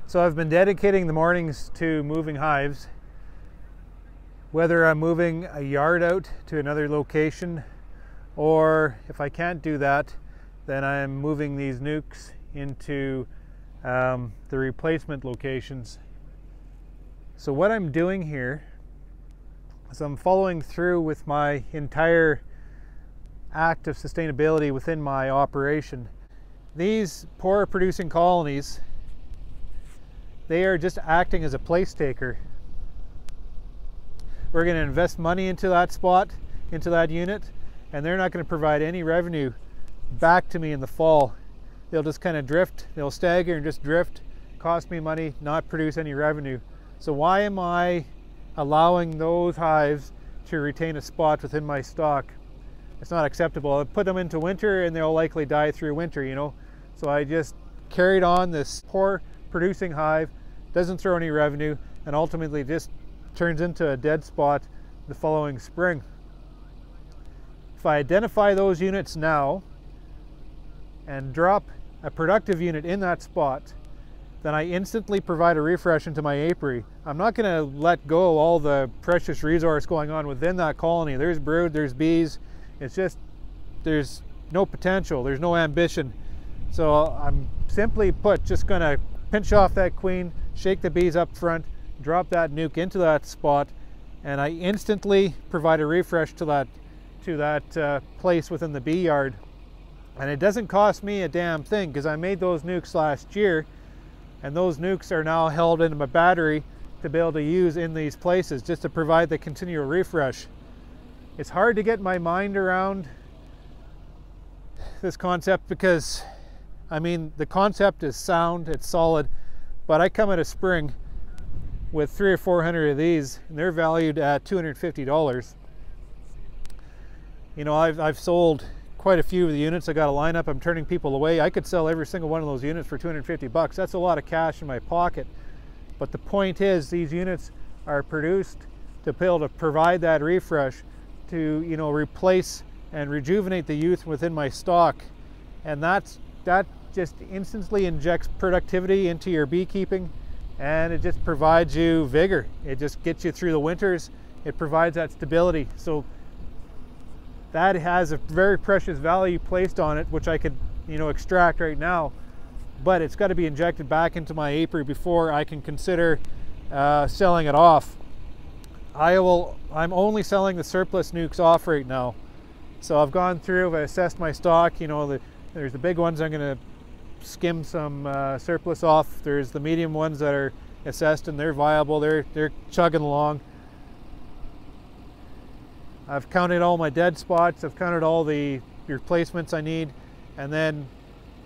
So I've been dedicating the mornings to moving hives, whether I'm moving a yard out to another location, or if I can't do that, then I'm moving these nucs into the replacement locations. So what I'm doing here is I'm following through with my entire act of sustainability within my operation. These poor producing colonies, they are just acting as a place taker. We're going to invest money into that spot, into that unit, and they're not going to provide any revenue back to me in the fall. They'll just kind of drift, they'll stagger and just drift, cost me money, not produce any revenue. So why am I allowing those hives to retain a spot within my stock? It's not acceptable. I put them into winter and they'll likely die through winter, you know. So I just carried on this poor producing hive, doesn't throw any revenue, and ultimately just turns into a dead spot the following spring. If I identify those units now and drop a productive unit in that spot, then I instantly provide a refresh into my apiary. I'm not going to let go all the precious resource going on within that colony. There's brood, there's bees. It's just, there's no potential, there's no ambition. So I'm simply put just going to pinch off that queen, shake the bees up front, drop that nuc into that spot, and I instantly provide a refresh to that place within the bee yard. And it doesn't cost me a damn thing, because I made those nucs last year, and those nucs are now held in my battery to be able to use in these places, just to provide the continual refresh. It's hard to get my mind around this concept, because I mean, the concept is sound, it's solid, but I come at a spring with 300 or 400 of these, and they're valued at $250. You know, I've sold quite a few of the units. I got a lineup, I'm turning people away. I could sell every single one of those units for 250 bucks. That's a lot of cash in my pocket. But the point is, these units are produced to be able to provide that refresh, to, you know, replace and rejuvenate the youth within my stock. And that just instantly injects productivity into your beekeeping, and it just provides you vigor. It just gets you through the winters. It provides that stability. So that has a very precious value placed on it, which I could, you know, extract right now, but it's got to be injected back into my apiary before I can consider selling it off. I'm only selling the surplus nucs off right now. So I've gone through, I've assessed my stock. You know, there's the big ones I'm going to skim some surplus off. There's the medium ones that are assessed and they're viable. They're chugging along. I've counted all my dead spots, I've counted all the replacements I need, and then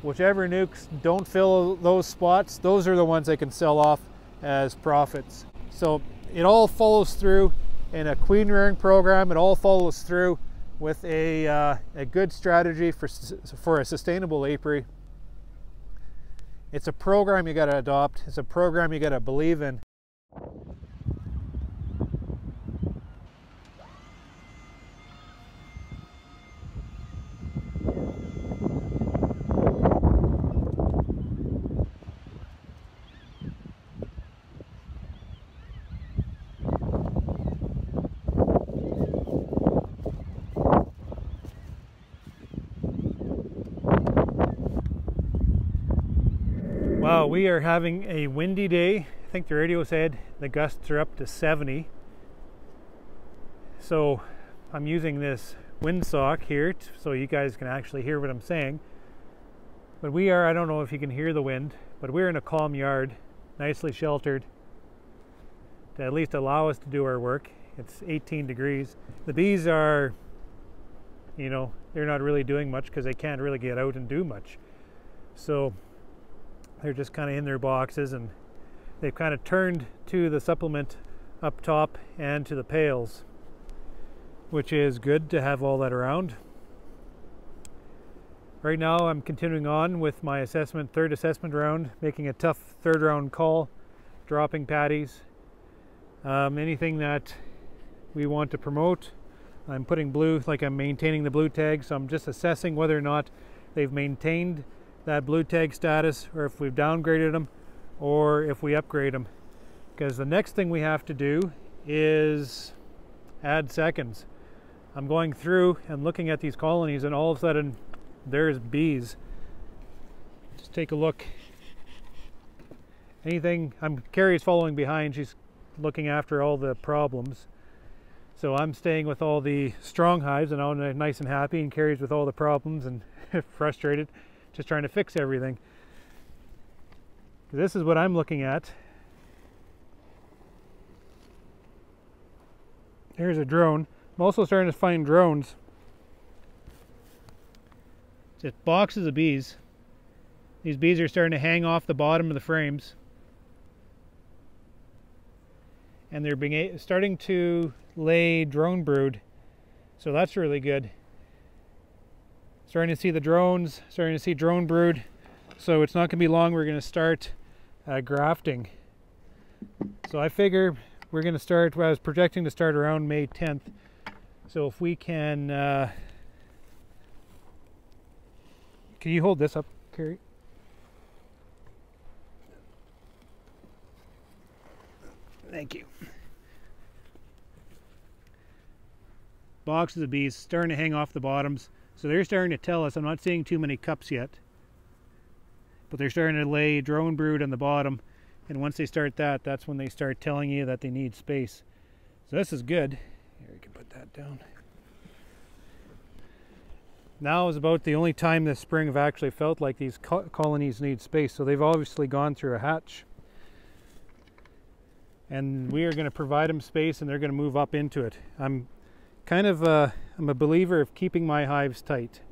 whichever nucs don't fill those spots, those are the ones I can sell off as profits. So it all follows through in a queen rearing program. It all follows through with a good strategy for a sustainable apiary. It's a program you got to adopt. It's a program you got to believe in. Wow, we are having a windy day. I think the radio said the gusts are up to 70. So I'm using this windsock here so you guys can actually hear what I'm saying. But we are, I don't know if you can hear the wind, but we're in a calm yard, nicely sheltered, to at least allow us to do our work. It's 18 degrees. The bees are, you know, they're not really doing much because they can't really get out and do much. So they're just kind of in their boxes, and they've kind of turned to the supplement up top and to the pails, which is good to have all that around. Right now I'm continuing on with my assessment, third assessment round, making a tough third round call, dropping patties, anything that we want to promote. I'm putting blue, like I'm maintaining the blue tag, so I'm just assessing whether or not they've maintained that blue tag status, or if we've downgraded them, or if we upgrade them. Because the next thing we have to do is add seconds. I'm going through and looking at these colonies, and all of a sudden there's bees. Just take a look. Carrie's following behind. She's looking after all the problems. So I'm staying with all the strong hives and I'm nice and happy, and Carrie's with all the problems and frustrated, just trying to fix everything. This is what I'm looking at. Here's a drone. I'm also starting to find drones. Just boxes of bees. These bees are starting to hang off the bottom of the frames. And they're starting to lay drone brood. So that's really good. Starting to see the drones, starting to see drone brood. So it's not going to be long, we're going to start grafting. So I figure we're going to start, well, I was projecting to start around May 10th. So if we can you hold this up, Carrie? Thank you. Boxes of bees starting to hang off the bottoms. So they're starting to tell us, I'm not seeing too many cups yet, but they're starting to lay drone brood on the bottom. And once they start that, that's when they start telling you that they need space. So this is good. Here, we can put that down. Now is about the only time this spring I've actually felt like these colonies need space. So they've obviously gone through a hatch. And we are going to provide them space, and they're going to move up into it. I'm a believer of keeping my hives tight.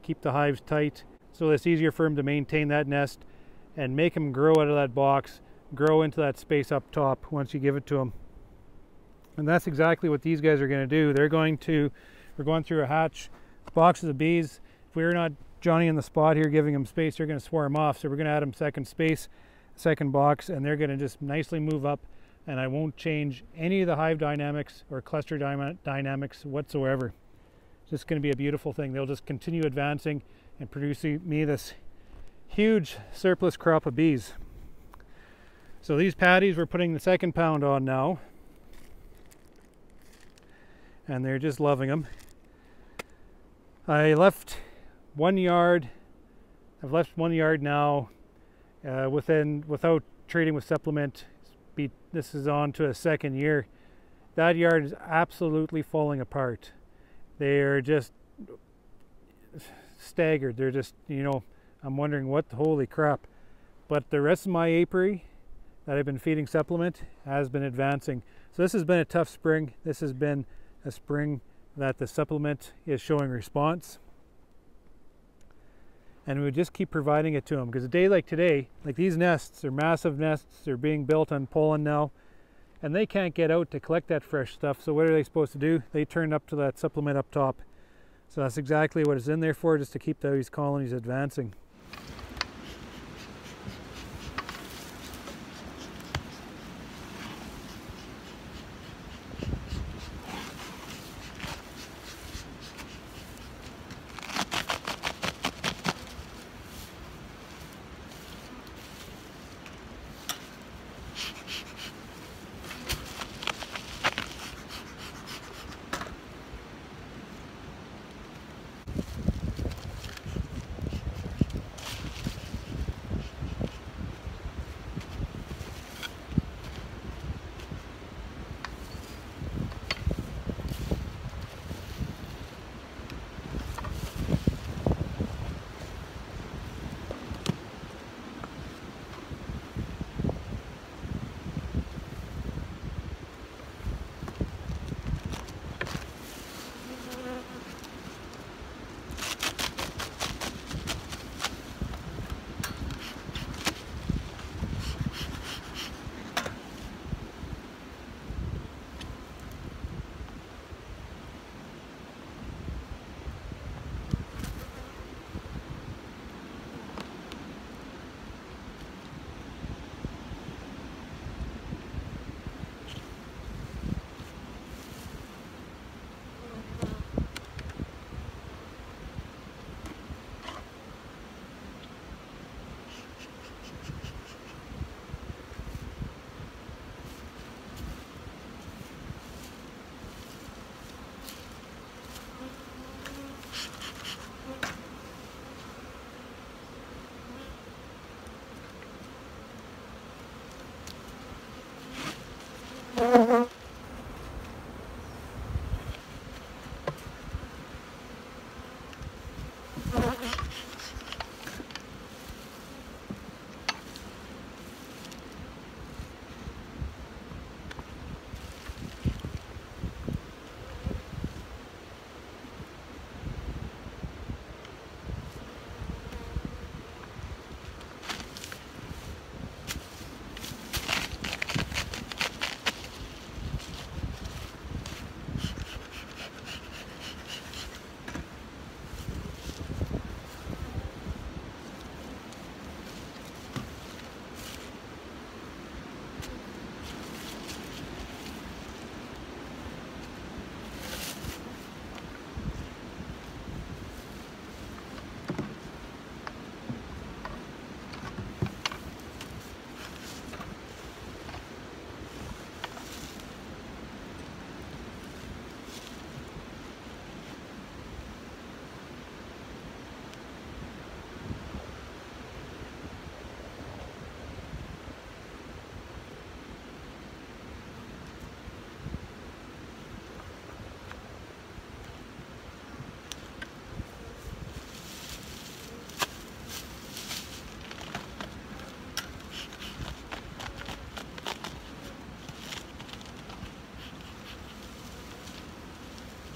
Keep the hives tight so it's easier for them to maintain that nest and make them grow out of that box, grow into that space up top once you give it to them. And that's exactly what these guys are going to do. We're going through a hatch, boxes of bees. If we're not Johnny in the spot here giving them space, they're going to swarm off. So we're going to add them second space, second box, and they're going to just nicely move up. And I won't change any of the hive dynamics or cluster dynamics whatsoever. It's just going to be a beautiful thing. They'll just continue advancing and producing me this huge surplus crop of bees. So these patties, we're putting the second pound on now. And they're just loving them. I left 1 yard. I've left 1 yard now without treating with supplement. This is on to a second year. That yard is absolutely falling apart. They are just staggered. They're just, I'm wondering what the holy crap. But the rest of my apiary that I've been feeding supplement has been advancing. So this has been a tough spring. This has been a spring that the supplement is showing response. And we would just keep providing it to them, because a day like today, like these nests, they're massive nests, they're being built on pollen now, and they can't get out to collect that fresh stuff. So what are they supposed to do? They turn up to that supplement up top. So that's exactly what it's in there for, just to keep these colonies advancing.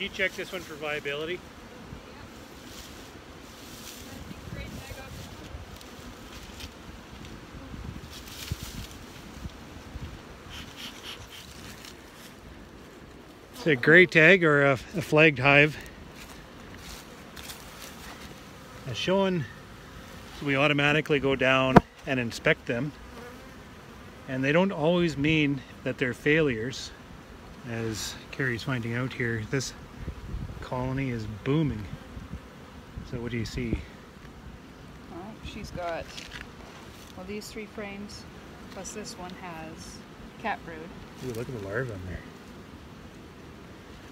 you check this one for viability? It's a gray tag or a flagged hive. As shown, so we automatically go down and inspect them. And they don't always mean that they're failures. As Carrie's finding out here, this colony is booming. So what do you see? Well, she's got, well, these 3 frames, plus this one has cat brood. Ooh, look at the larvae on there.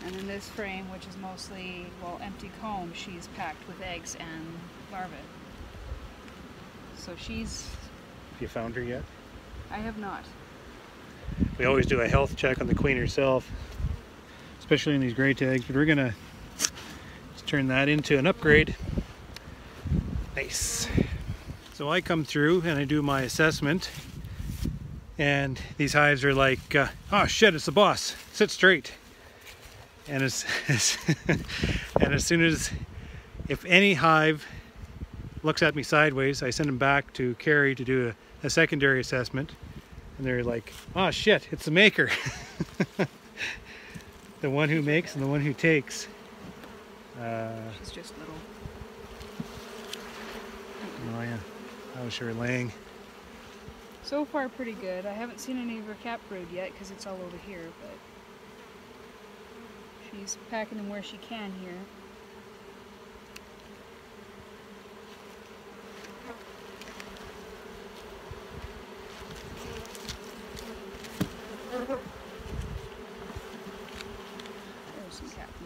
And then this frame, which is mostly, well, empty comb, she's packed with eggs and larvae. So she's... Have you found her yet? I have not. We always do a health check on the queen herself, especially in these gray tags, but we're gonna just turn that into an upgrade. Nice. So I come through and I do my assessment, and these hives are like, oh shit, it's the boss, sit straight. And as soon as, if any hive looks at me sideways, I send them back to Carrie to do a secondary assessment. And they're like, oh shit, it's the maker. The one who makes and the one who takes. She's just little. Oh yeah, how was her laying? So far pretty good. I haven't seen any of her cat brood yet because it's all over here, but she's packing them where she can here.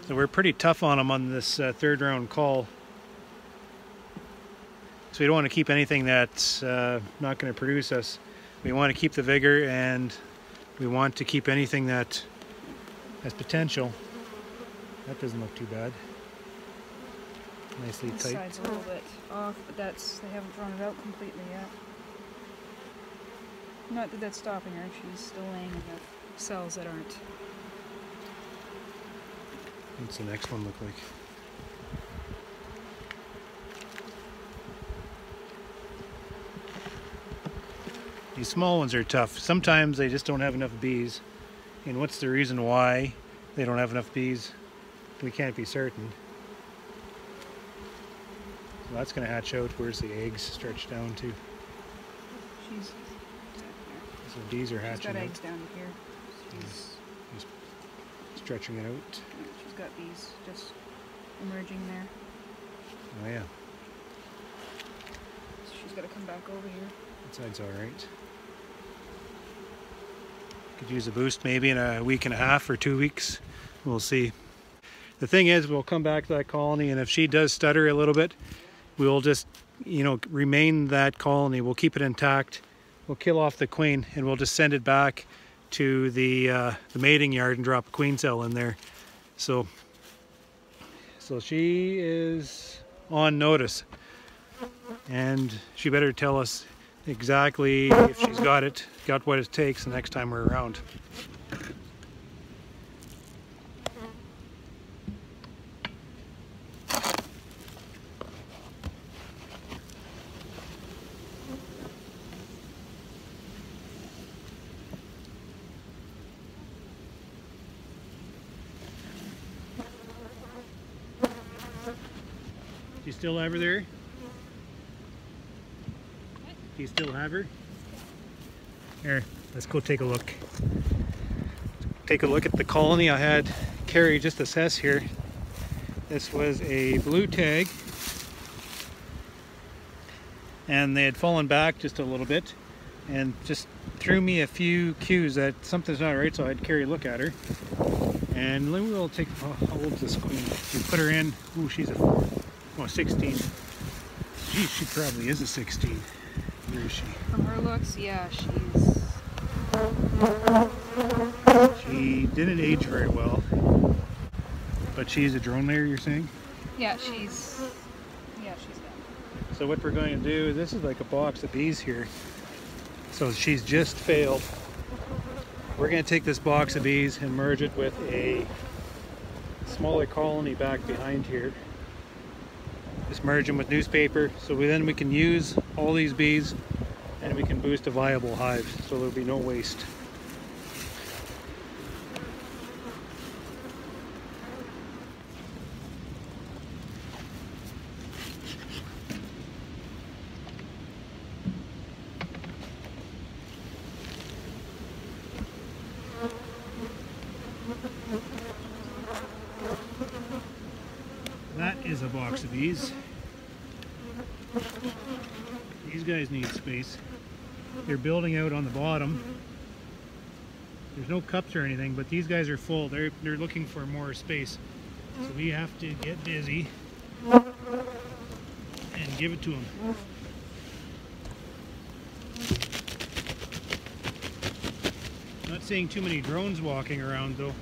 So we're pretty tough on them on this 3rd round call. So we don't want to keep anything that's not going to produce us. We want to keep the vigor, and we want to keep anything that has potential. That doesn't look too bad. Nicely This tight. side's a little bit off, but that's, they haven't thrown it out completely yet. Not that that's stopping her, she's still laying enough cells that aren't. What's the next one look like? These small ones are tough. Sometimes they just don't have enough bees. And what's the reason why they don't have enough bees? We can't be certain. So that's going to hatch out. Where's the eggs stretched down to? She's So these are hatching got out. eggs down here. She's Stretching it out. she's got these just emerging there. Oh yeah. So she's got to come back over here. That side's alright. Could use a boost maybe in a week and a half or 2 weeks. We'll see. The thing is, we'll come back to that colony, and if she does stutter a little bit, we'll just, you know, remain that colony. We'll keep it intact. We'll kill off the queen, and we'll just send it back to the mating yard and drop a queen cell in there. So she is on notice, and she better tell us exactly if she's got what it takes the next time we're around. Do you still have her there? Do you still have her? Here, let's go take a look. Take a look at the colony I had Carrie just assess here. This was a blue tag, and they had fallen back just a little bit and just threw me a few cues that something's not right, so I had Carrie look at her. And then we'll take, how old is this queen? We put her in, ooh, she's a 4. Oh, 16. Geez, she probably is a 16. Where is she? From her looks, yeah, She didn't age very well. But she's a drone layer, you're saying? yeah, she's done. So what we're going to do, this is like a box of bees here. So she's just failed. We're going to take this box of bees and merge it with a smaller colony back behind here. Just merge them with newspaper, so then we can use all these bees and we can boost a viable hive, so there'll be no waste. That is a box of bees. These guys need space. They're building out on the bottom. There's no cups or anything, but these guys are full. They're looking for more space. So we have to get busy and give it to them. Not seeing too many drones walking around though.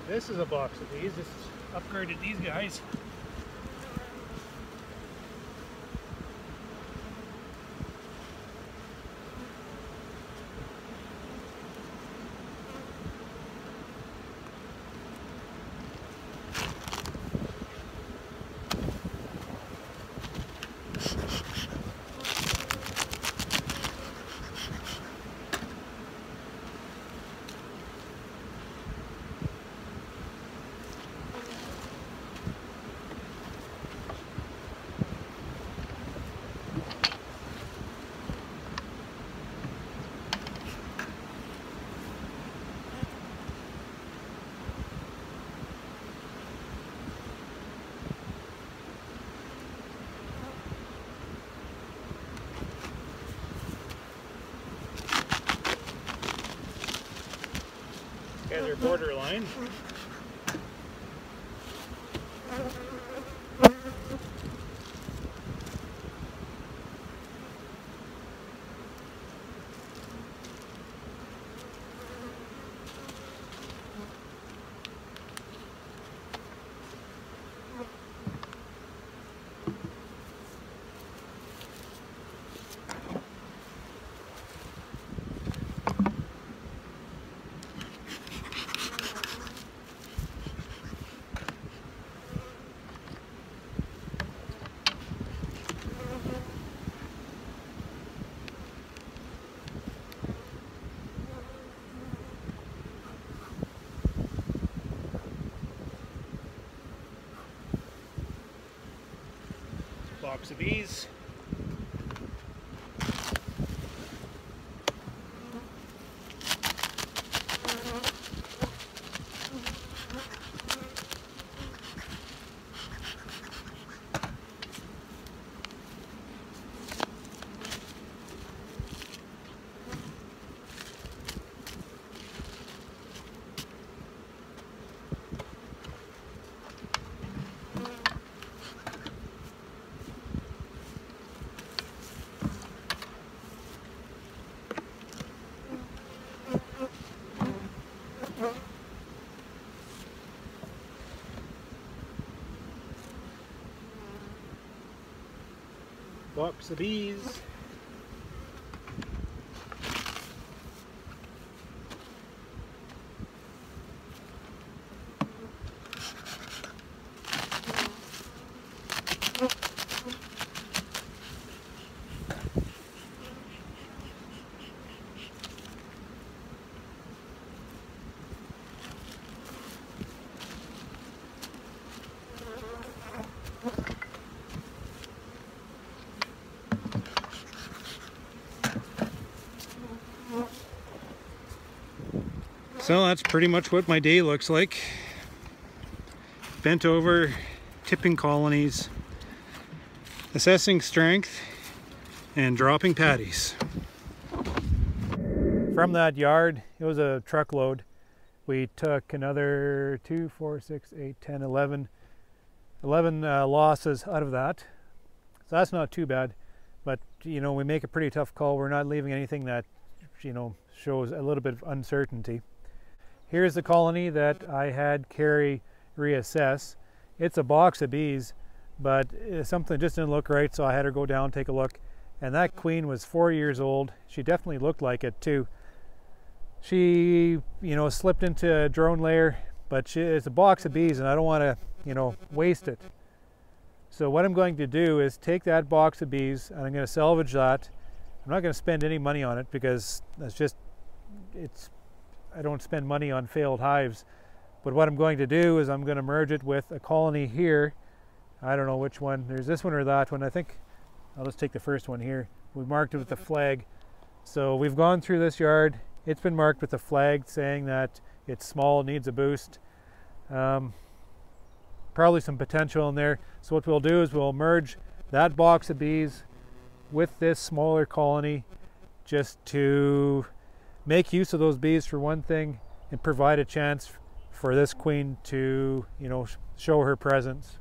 This is a box of these. This is upgraded these guys. Guys are borderline. Box of bees. Box of bees. So that's pretty much what my day looks like. Bent over, tipping colonies, assessing strength, and dropping patties. From that yard, it was a truckload. We took another 2, 4, 6, 8, 10, 11 losses out of that. So that's not too bad. But, you know, we make a pretty tough call. We're not leaving anything that, you know, shows a little bit of uncertainty. Here's the colony that I had Carrie reassess. It's a box of bees, but something just didn't look right, so I had her go down, take a look. And that queen was 4 years old. She definitely looked like it too. She, you know, slipped into a drone layer, but it's a box of bees and I don't want to, you know, waste it. So what I'm going to do is take that box of bees and I'm going to salvage that. I'm not going to spend any money on it because that's just, I don't spend money on failed hives. But what I'm going to do is I'm going to merge it with a colony here. I don't know which one. There's this one or that one. I think I'll just take the first one here. We marked it with the flag. So we've gone through this yard. It's been marked with a flag saying that it's small, needs a boost. Probably some potential in there. So what we'll do is we'll merge that box of bees with this smaller colony just to make use of those bees for one thing and provide a chance for this queen to, you know, show her presence.